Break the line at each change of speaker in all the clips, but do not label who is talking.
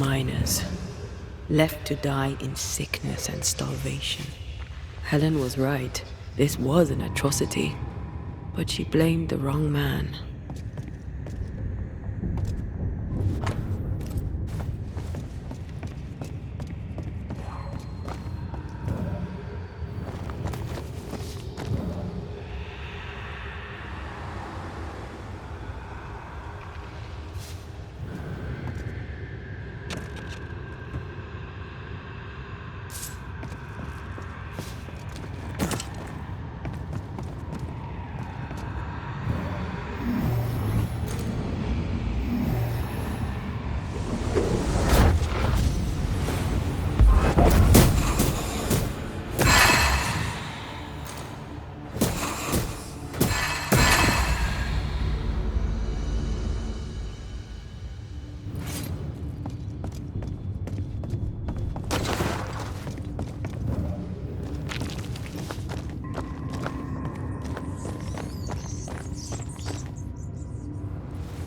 Miners, left to die in sickness and starvation. Helen was right. This was an atrocity. But she blamed the wrong man.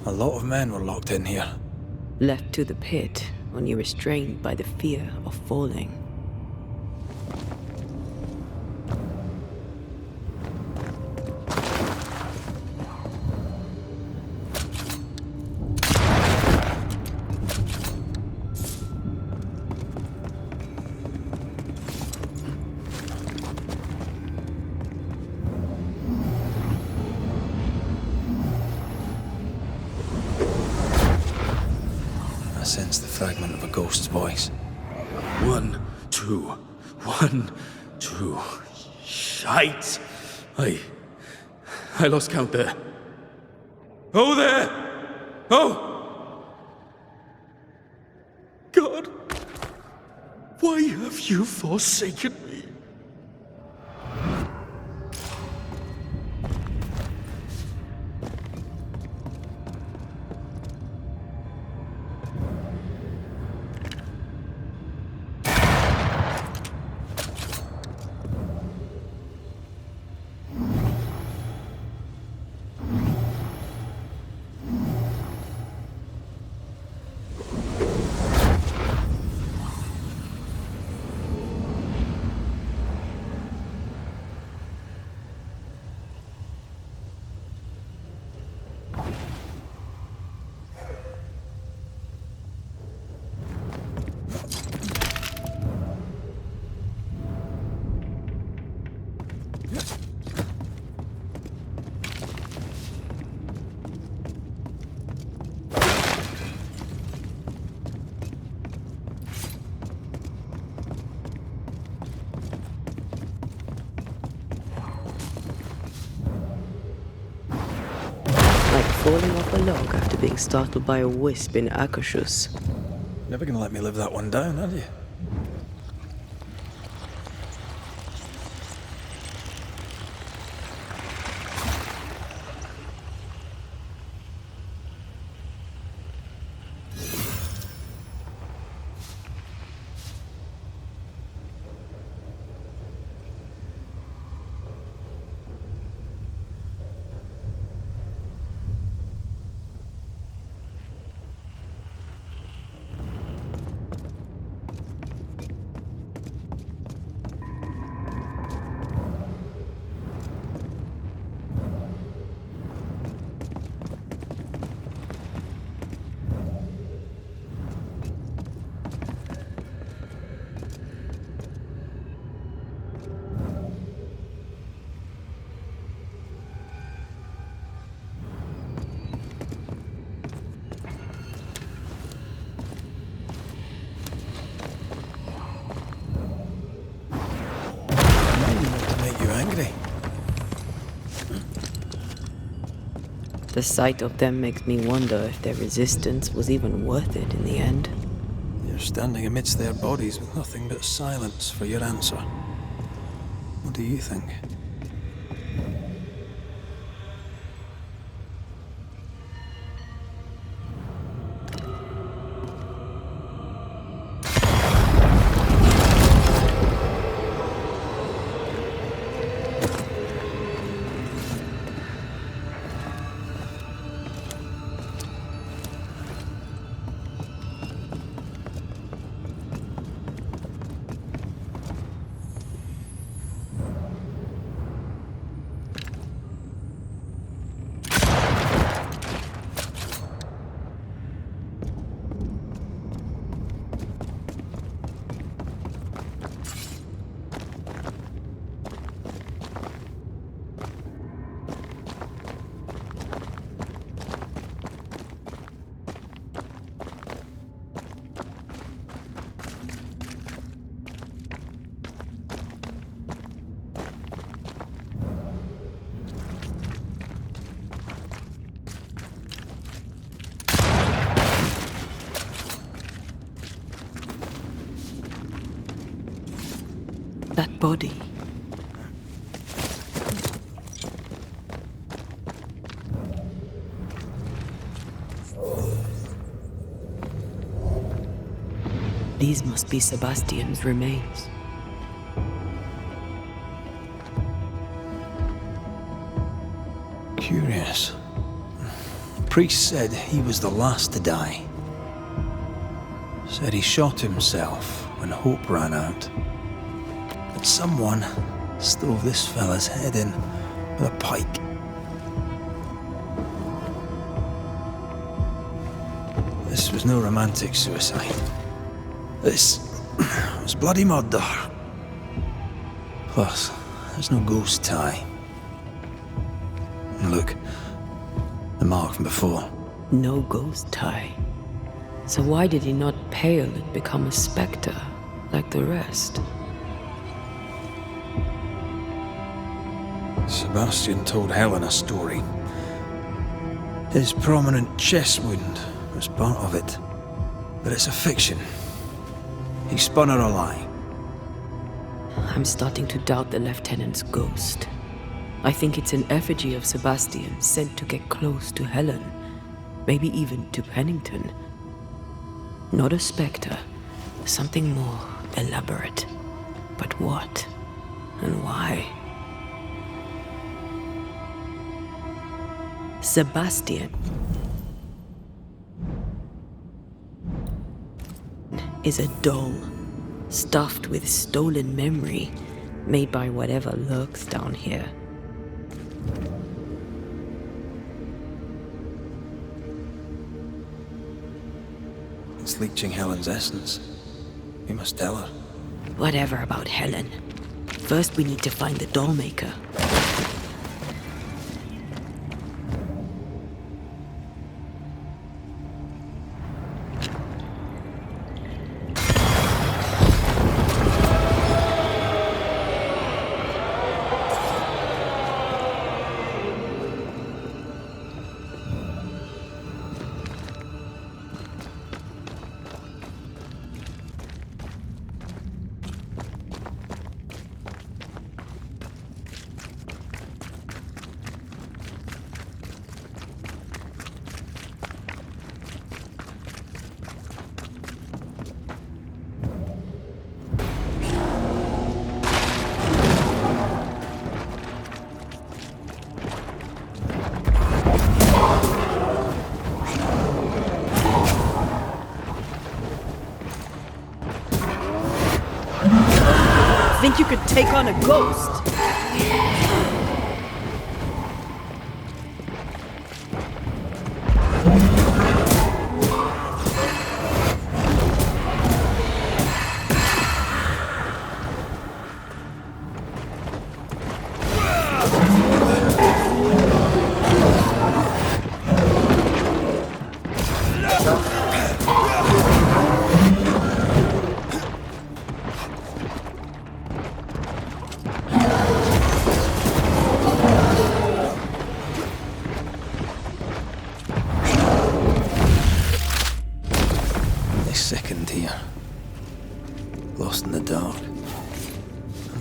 A lot of men were locked in here.
Left to the pit, only restrained by the fear of falling.
I sense the fragment of a ghost's voice.
1, 2, 1, 2. Shite! I lost count there. Oh, there! Oh! God! Why have you forsaken me?
Falling off a log after being startled by a wisp in Akashus.
Never gonna let me live that one down, are you?
The sight of them makes me wonder if their resistance was even worth it in the end.
You're standing amidst their bodies with nothing but silence for your answer. What do you think?
That body. These must be Sebastian's remains.
Curious. Priest said he was the last to die. Said he shot himself when hope ran out. That someone stove this fella's head in with a pike. This was no romantic suicide. This was bloody murder. Plus, there's no ghost tie. And look, the mark from before.
No ghost tie. So why did he not pale and become a spectre like the rest?
Sebastian told Helen a story. His prominent chest wound was part of it. But it's a fiction. He spun her a lie.
I'm starting to doubt the lieutenant's ghost. I think it's an effigy of Sebastian sent to get close to Helen. Maybe even to Pennington. Not a spectre. Something more elaborate. But what? And why? Sebastian is a doll, stuffed with stolen memory, made by whatever lurks down here.
It's leeching Helen's essence. We must tell her.
Whatever about Helen. First we need to find the doll maker. Think you could take on a ghost?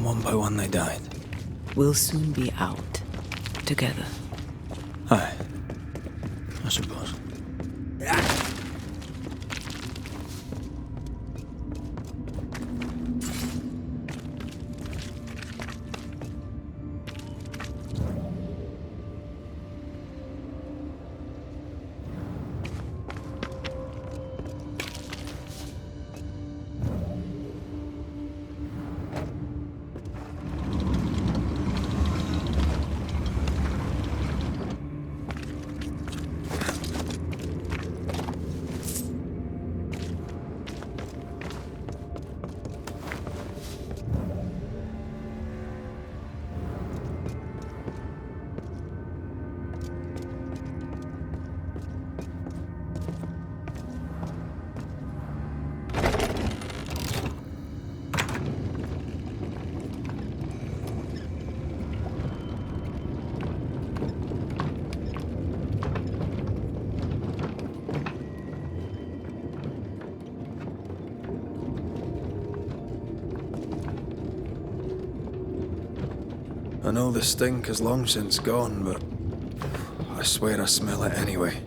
one by one they died.
We'll soon be out. Together.
Aye. I suppose. I know the stink is long since gone, but I swear I smell it anyway.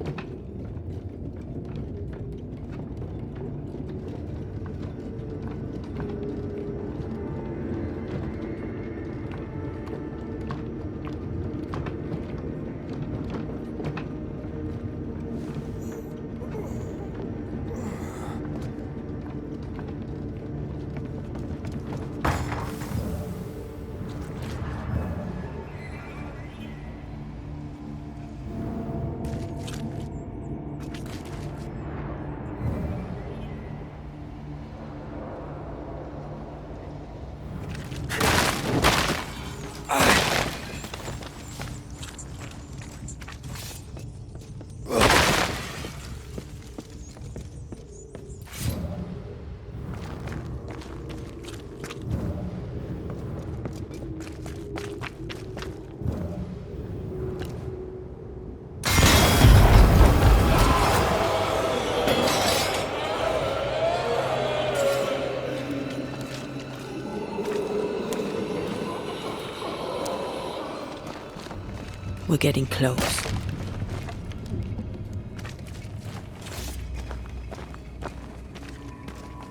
We're getting close.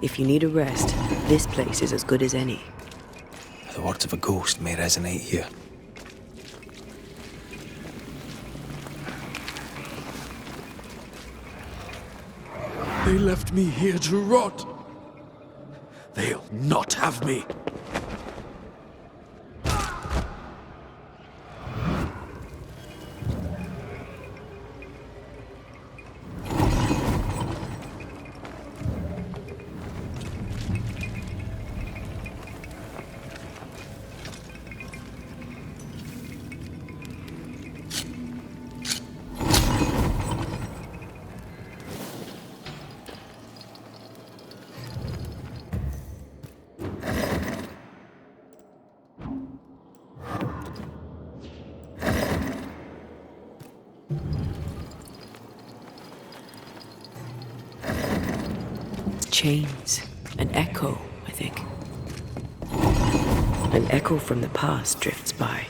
If you need a rest, this place is as good as any.
The words of a ghost may resonate here.
They left me here to rot. They'll not have me.
Chains. An echo, I think. An echo from the past drifts by.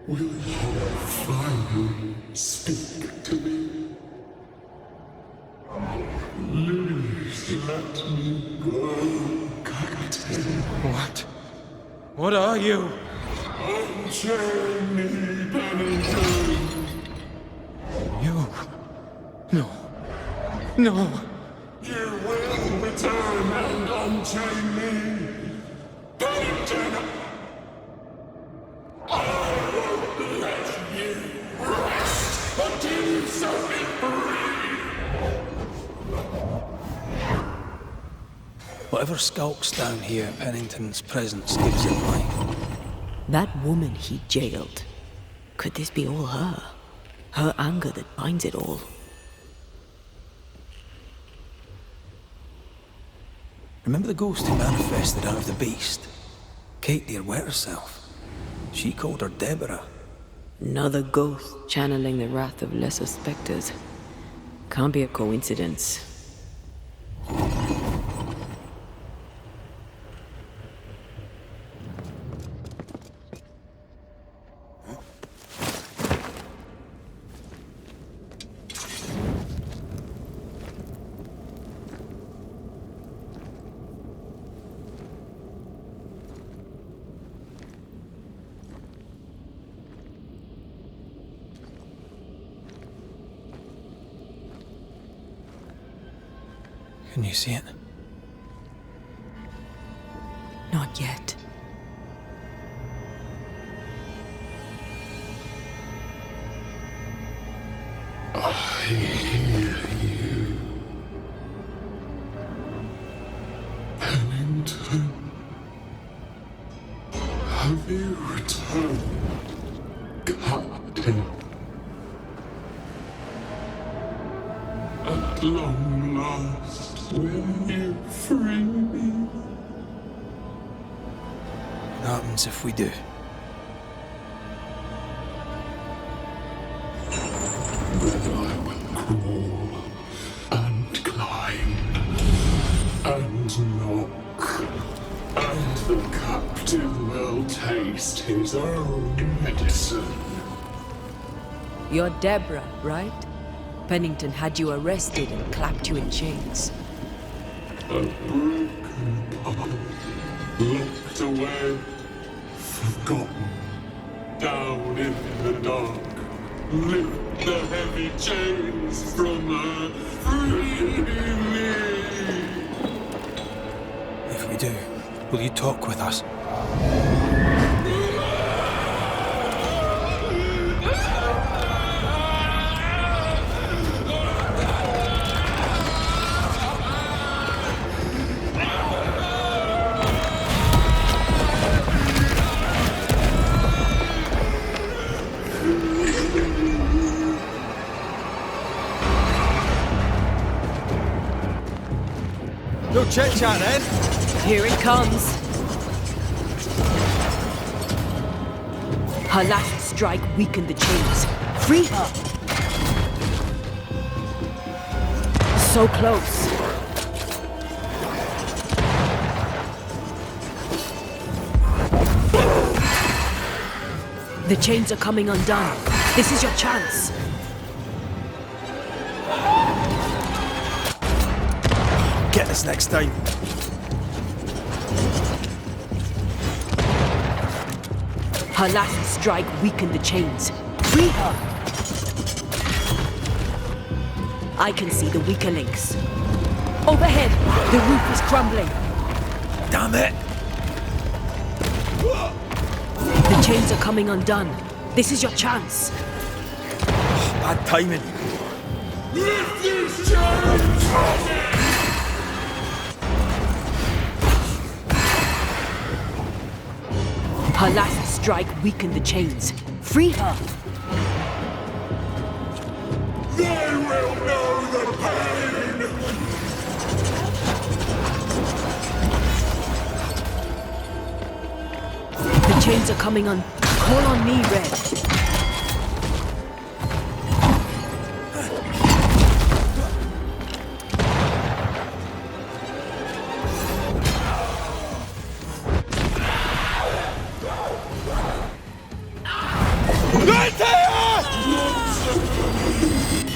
Will you finally speak to me? Please let me go, Captain.
What? What are you?
Unchain me, Penitent.
You? No. No.
You will return and unchain me, Penitent. I won't let you rest until you set me free.
Whatever skulks down here, Pennington's presence gives it life.
That woman he jailed. Could this be all her? Her anger that binds it all.
Remember the ghost who manifested out of the beast? Kate near wet herself. She called her Deborah.
Another ghost channeling the wrath of lesser specters. Can't be a coincidence.
Can you see it?
Not yet.
I hear you. Pennington. Have you returned, Captain? At long last, will you free me?
What happens if we do?
Then I will crawl and climb and knock, and the captain will taste his own medicine.
You're Deborah, right? Pennington had you arrested and clapped you in chains.
A broken part, locked away, forgotten, down in the dark. Lift the heavy chains from her, free me!
If we do, will you talk with us?
No chit-chat then.
Here it comes. Her last strike weakened the chains. Free her! So close. The chains are coming undone. This is your chance.
Get us next time.
Her last strike weakened the chains. Free her! I can see the weaker links. Overhead, the roof is crumbling.
Damn it!
The chains are coming undone. This is your chance.
Bad timing.
Lift these chains!
Her last strike weakened the chains. Free her!
They will know the pain!
The chains are coming on. Call on me, Red.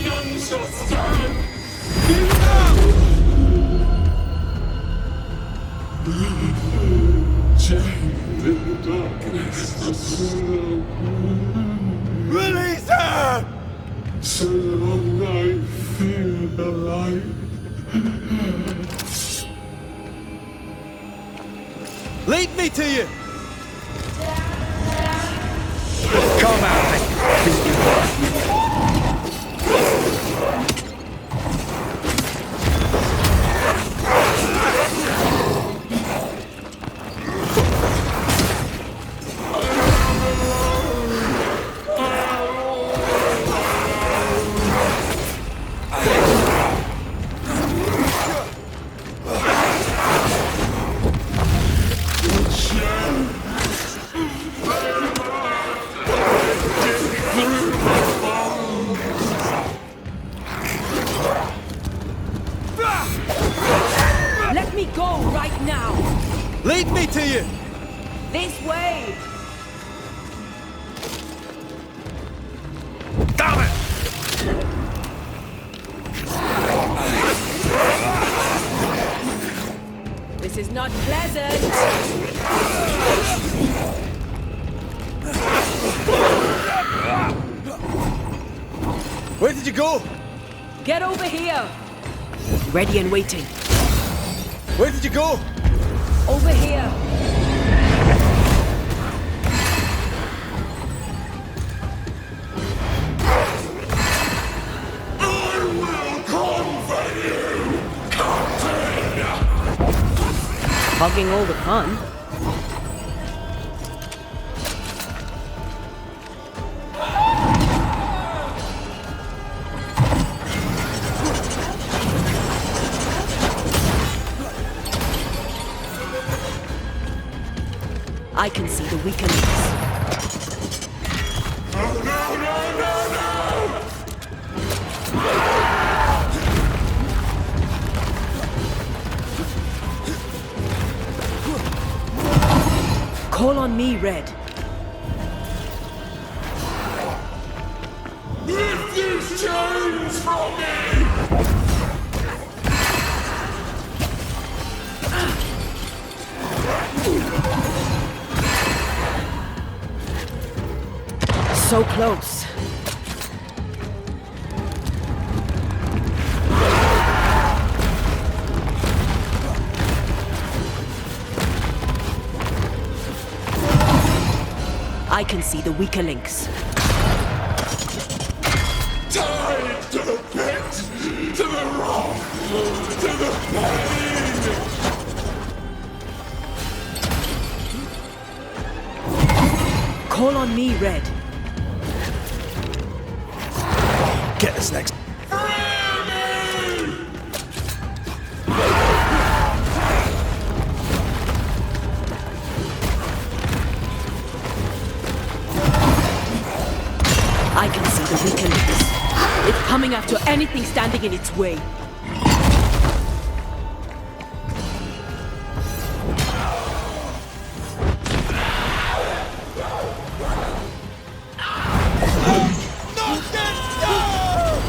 None shall stand! Chained in the darkness,
Release her!
so long I fear the light.
Lead me to you! Come at me!
Let me go right now!
Lead me to you!
This way!
Damn it!
This is not pleasant!
Where did you go?
Get over here! Ready and waiting.
Where did you go?
Over here.
I will conquer you, Captain!
Hogging all the fun. I can see the weaker links. Call on me, Red.
Lift these chains from me!
So close. I can see the weaker links.
Tied to the pit, to the rock, to the pain!
Call on me, Red.
Get this next.
I can see the weaker links. It's coming after anything standing in its way.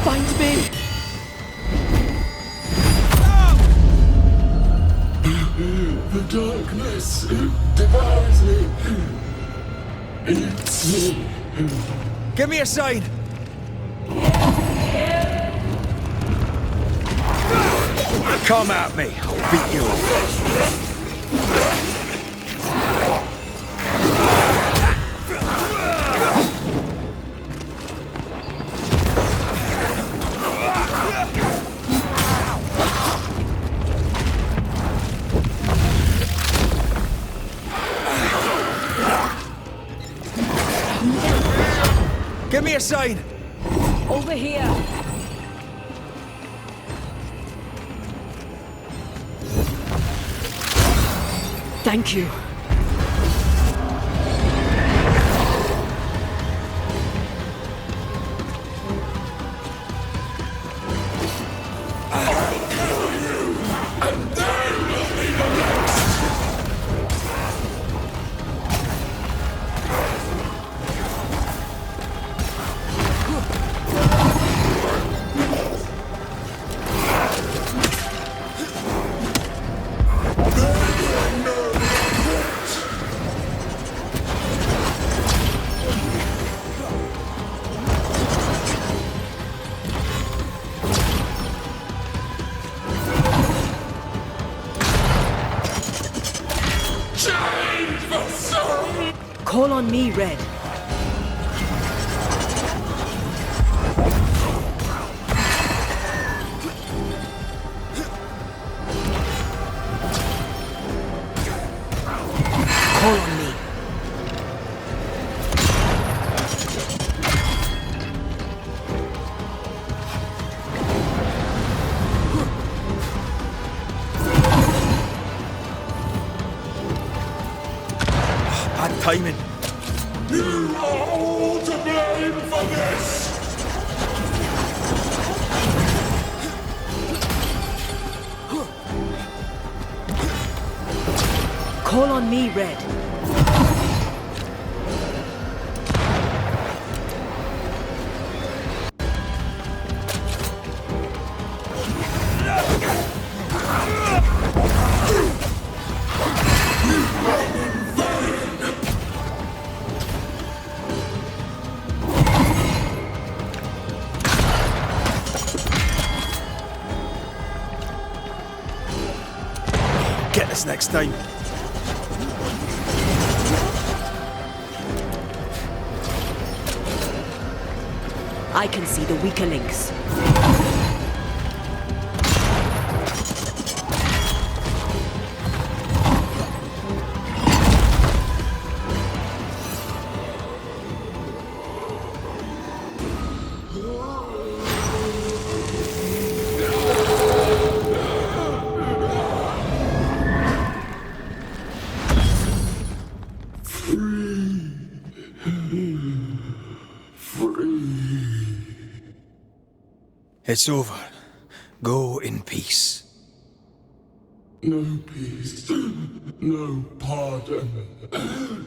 Find me!
The darkness devours me. Eats me.
Give me a sign. Come at me. I'll beat you up. Give me a sign!
Over here! Thank you. Call on me, Red. Call on me.
Bad timing.
You are all to blame for this!
Call on me, Red.
get this next time.
I can see the weaker links.
It's over. Go in peace.
No peace, no pardon,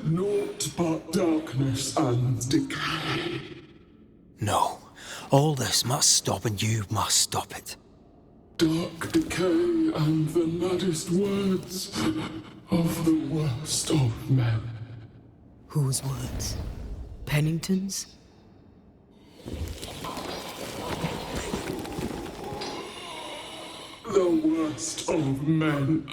naught but darkness and decay.
No. All this must stop and you must stop it.
Dark decay and the maddest words of the worst of men.
Whose words? Pennington's?
The worst of men.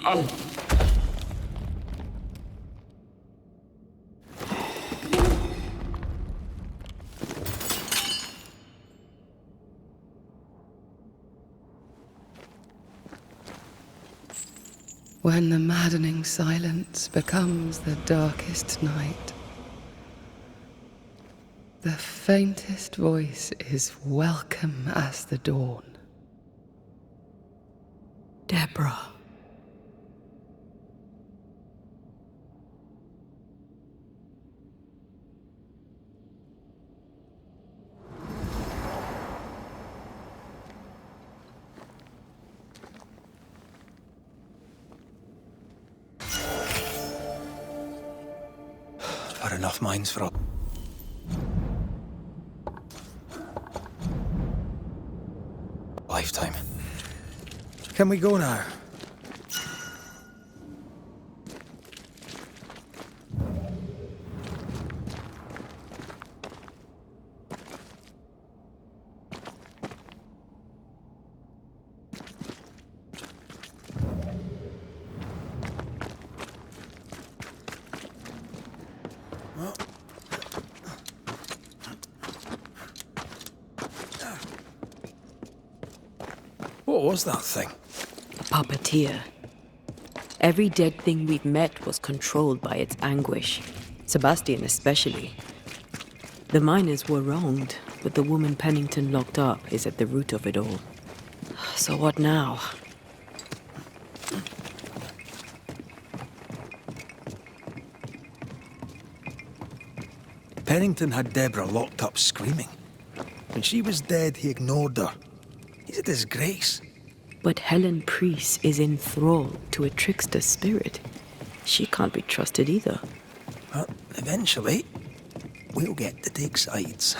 When the maddening silence becomes the darkest night, the faintest voice is welcome as the dawn.
Deborah.
I've had enough minds for all. Lifetime. Can we go now? What was that thing?
Puppeteer. Every dead thing we've met was controlled by its anguish. Sebastian especially. The miners were wronged, but the woman Pennington locked up is at the root of it all. So what now?
Pennington had Deborah locked up screaming. When she was dead, he ignored her. He's a disgrace.
But Helen Priest is enthralled to a trickster spirit. She can't be trusted either.
But eventually, we'll get to take sides.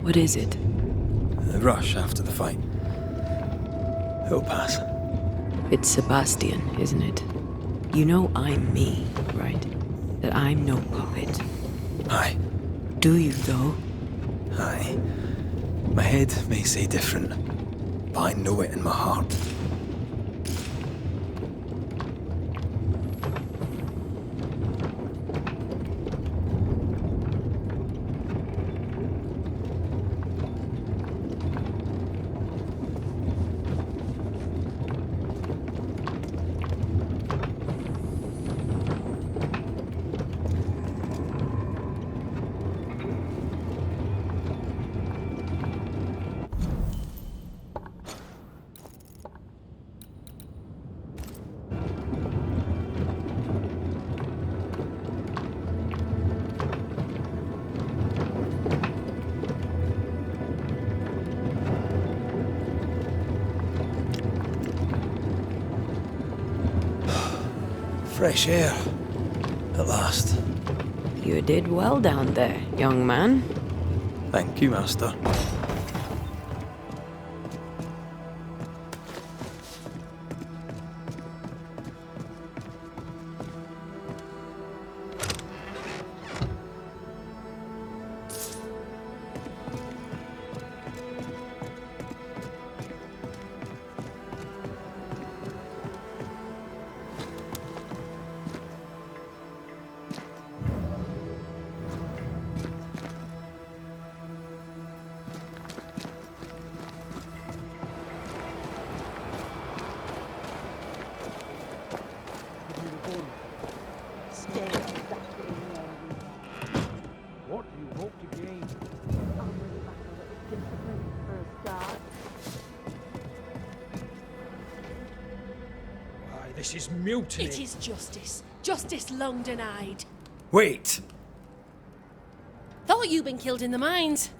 What is it?
The rush after the fight. It'll pass.
It's Sebastian, isn't it? You know I'm me, right? That I'm no puppet.
Aye.
Do you, though?
Aye. My head may say different, but I know it in my heart. Fresh air. At last.
You did well down there, young man.
Thank you, Master.
What do you hope to gain? Why, this is mutiny.
It is justice. Justice long denied.
Wait!
Thought you'd been killed in the mines.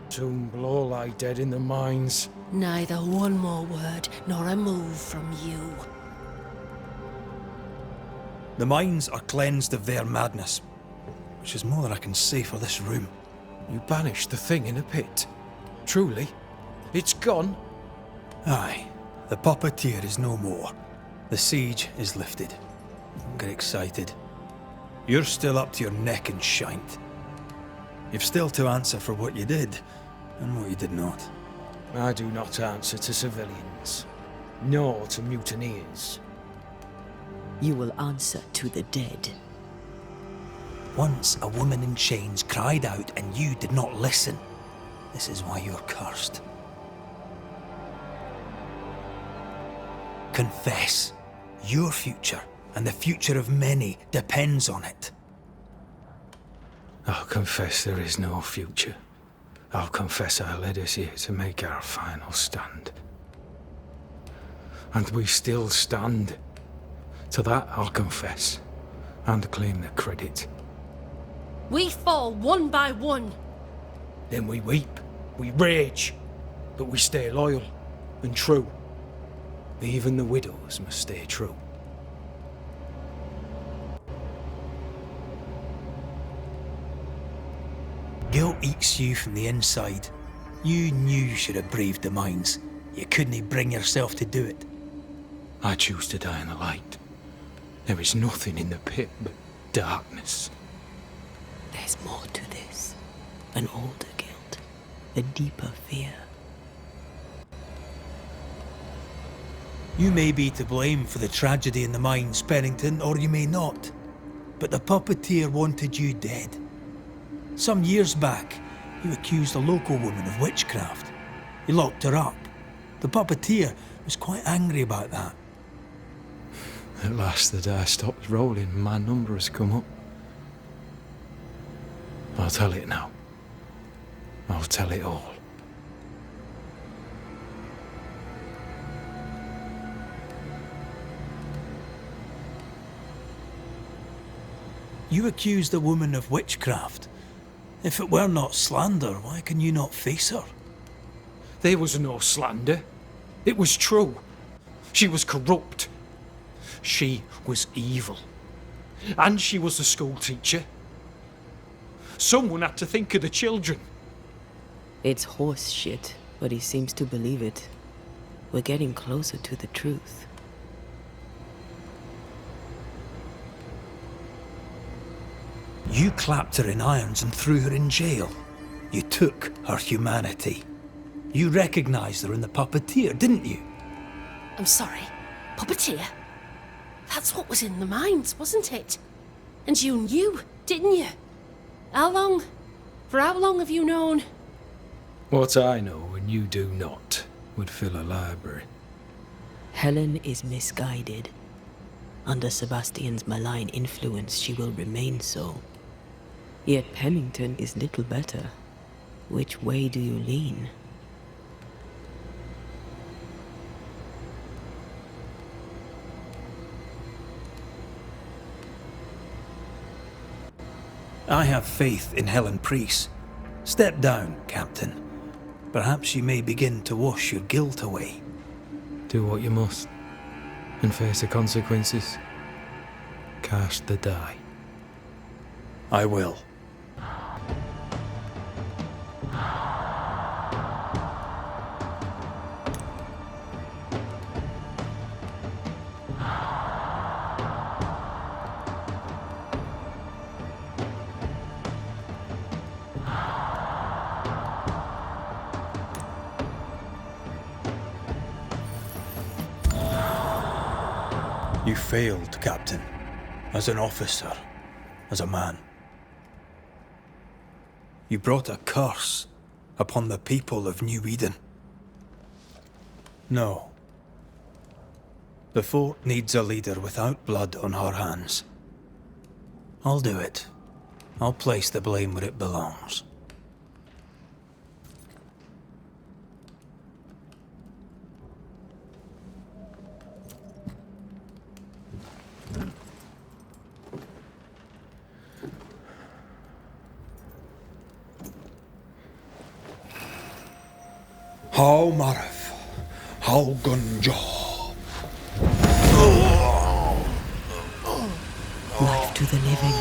Soon will all lie dead in the mines.
Neither one more word nor a move from you.
The mines are cleansed of their madness, which is more than I can say for this room.
You banished the thing in a pit. Truly? It's gone?
Aye, the puppeteer is no more. The siege is lifted. Don't get excited. You're still up to your neck in shite. You've still to answer for what you did, and what you did not.
I do not answer to civilians, nor to mutineers.
You will answer to the dead.
Once a woman in chains cried out and you did not listen. This is why you're cursed. Confess. Your future, and the future of many, depends on it.
I'll confess there is no future. I'll confess I led us here to make our final stand. And we still stand. To that I'll confess, and claim the credit.
We fall one by one.
Then we weep, we rage, but we stay loyal and true. Even the widows must stay true.
Guilt eats you from the inside. You knew you should have braved the mines. You couldn't bring yourself to do it.
I choose to die in the light. There is nothing in the pit but darkness.
There's more to this. An older guilt. A deeper fear.
You may be to blame for the tragedy in the mines, Pennington, or you may not. But the puppeteer wanted you dead. Some years back, you accused a local woman of witchcraft. You locked her up. The puppeteer was quite angry about that.
At last the die stops rolling and my number has come up. I'll tell it now. I'll tell it all.
You accused a woman of witchcraft. If it were not slander, why can you not face her?
There was no slander. It was true. She was corrupt. She was evil. And she was a school teacher. Someone had to think of the children.
It's horse shit, but he seems to believe it. We're getting closer to the truth.
You clapped her in irons and threw her in jail. You took her humanity. You recognized her in the puppeteer, didn't you?
I'm sorry. Puppeteer? That's what was in the mines, wasn't it? And you knew, didn't you? How long? For how long have you known?
What I know and you do not would fill a library.
Helen is misguided. Under Sebastian's malign influence, she will remain so. Yet Pennington is little better. Which way do you lean?
I have faith in Helen Priest. Step down, Captain. Perhaps you may begin to wash your guilt away.
Do what you must, and face the consequences. Cast the die.
I will. You failed, Captain. As an officer. As a man. You brought a curse upon the people of New Eden. No. The fort needs a leader without blood on her hands. I'll do it. I'll place the blame where it belongs. How Marif, how Gunjaw.
Life to the living.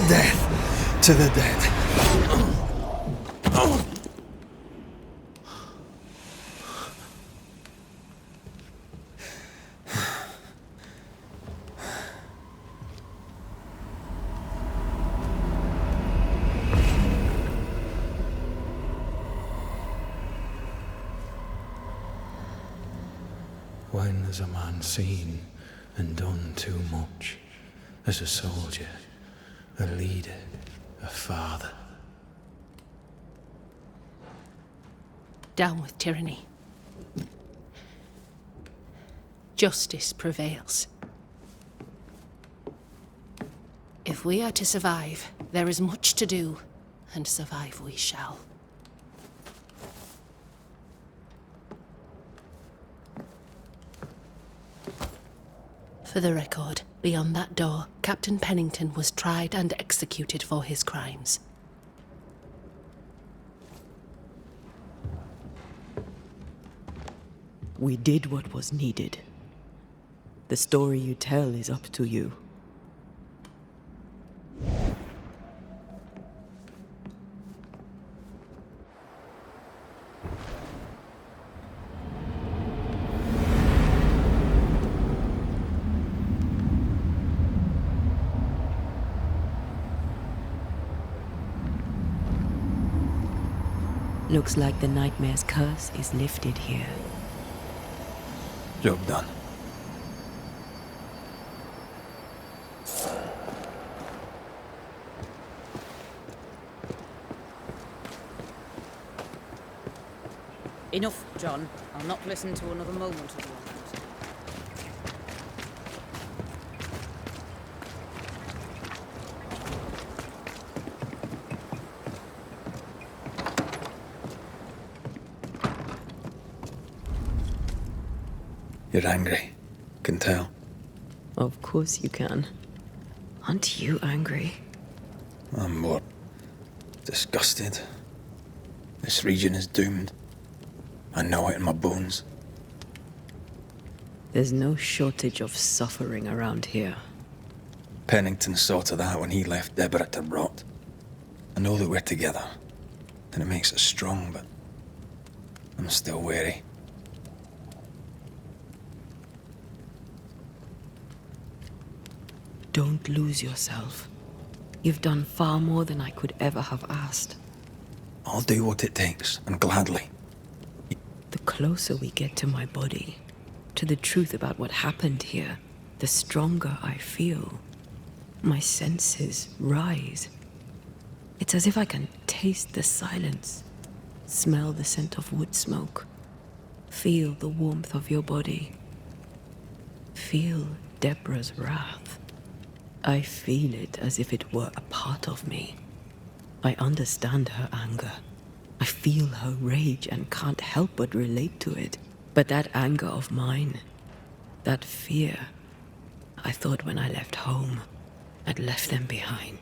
Death to the dead.
When has a man seen and done too much? As a soldier, a leader, a father.
Down with tyranny. Justice prevails. If we are to survive, there is much to do, and survive we shall. For the record, beyond that door, Captain Pennington was tried and executed for his crimes.
We did what was needed. The story you tell is up to you. Looks like the nightmare's curse is lifted here.
Job done.
Enough, John. I'll not listen to another moment of yours.
You're angry. Can tell.
Of course you can. Aren't you angry?
I'm more disgusted. This region is doomed. I know it in my bones.
There's no shortage of suffering around here.
Pennington saw to that when he left Deborah to rot. I know that we're together, and it makes us strong, but I'm still wary.
Don't lose yourself. You've done far more than I could ever have asked.
I'll do what it takes, and gladly.
The closer we get to my body, to the truth about what happened here, the stronger I feel. My senses rise. It's as if I can taste the silence, smell the scent of wood smoke, feel the warmth of your body, feel Deborah's wrath. I feel it as if it were a part of me. I understand her anger. I feel her rage and can't help but relate to it. But that anger of mine, that fear, I thought when I left home, I'd left them behind.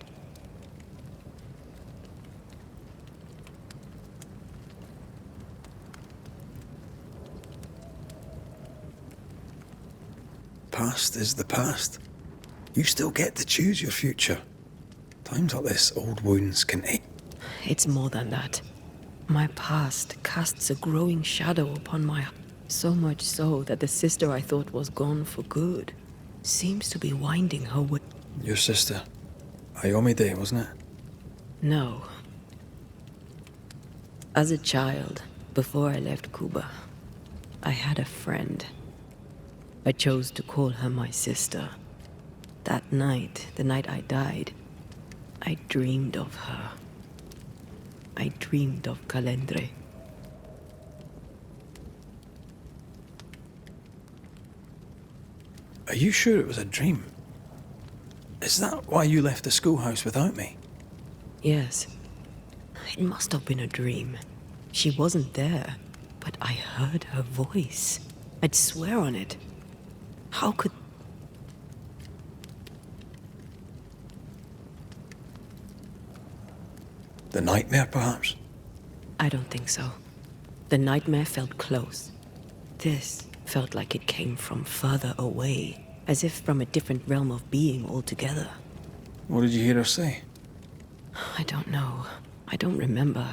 Past is the past. You still get to choose your future. Times like this, old wounds can ache.
It's more than that. My past casts a growing shadow upon my heart. So much so that the sister I thought was gone for good seems to be winding her way.
Your sister. Ayomide, wasn't it?
No. As a child, before I left Cuba, I had a friend. I chose to call her my sister. That night, the night I died, I dreamed of her. I dreamed of Calendre.
Are you sure it was a dream? Is that why you left the schoolhouse without me?
Yes. It must have been a dream. She wasn't there, but I heard her voice. I'd swear on it. How could...
The nightmare, perhaps?
I don't think so. The nightmare felt close. This felt like it came from further away, as if from a different realm of being altogether.
What did you hear her say?
I don't know. I don't remember.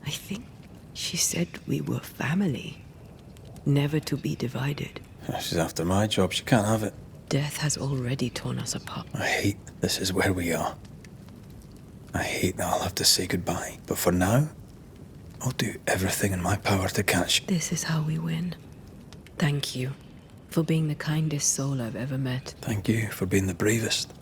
I think she said we were family. Never to be divided.
She's after my job. She can't have it.
Death has already torn us apart.
I hate this is where we are. I hate that I'll have to say goodbye. But for now, I'll do everything in my power to catch you.
This is how we win. Thank you for being the kindest soul I've ever met.
Thank you for being the bravest.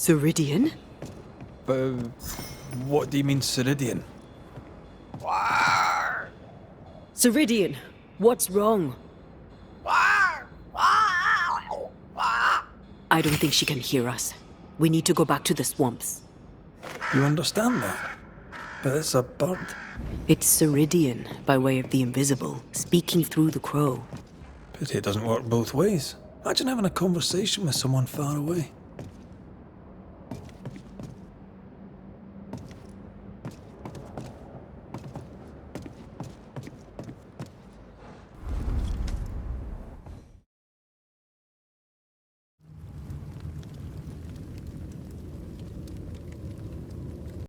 Ceridian?
What do you mean, Ceridian?
Ceridian, what's wrong? I don't think she can hear us. We need to go back to the swamps.
You understand that? But it's a bird.
It's Ceridian, by way of the invisible, speaking through the crow.
Pity it doesn't work both ways. Imagine having a conversation with someone far away.